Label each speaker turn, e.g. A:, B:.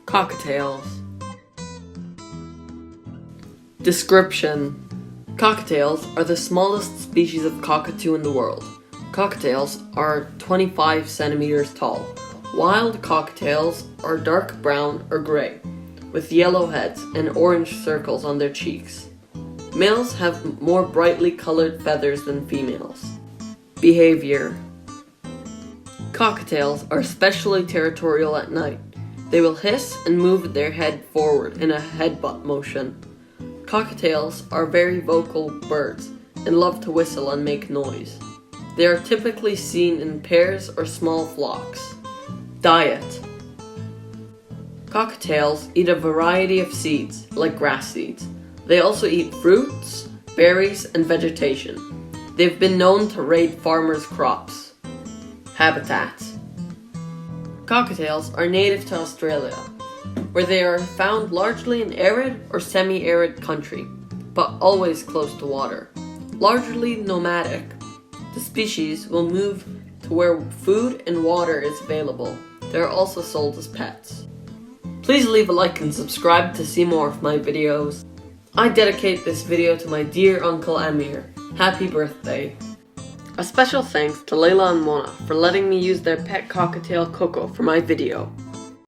A: Cockatiels. Description: Cockatiels are the smallest species of cockatoo in the world. Cockatiels are 25 centimeters tall. Wild cockatiels are dark brown or gray, with yellow heads and orange circles on their cheeks. Males have more brightly colored feathers than females. Behavior: Cockatiels are especially territorial at night. They will hiss and move their head forward in a headbutt motion. Cockatiels are very vocal birds and love to whistle and make noise. They are typically seen in pairs or small flocks. Diet: Cockatiels eat a variety of seeds, like grass seeds. They also eat fruits, berries, and vegetation. They've been known to raid farmers' crops. Habitats: Cockatiels are native to Australia, where they are found largely in arid or semi-arid country, but always close to water. Largely nomadic, the species will move to where food and water is available. They are also sold as pets. Please leave a like and subscribe to see more of my videos. I dedicate this video to my dear Uncle Amir. Happy birthday. A special thanks to Layla and Mona for letting me use their pet cockatiel Coco for my video.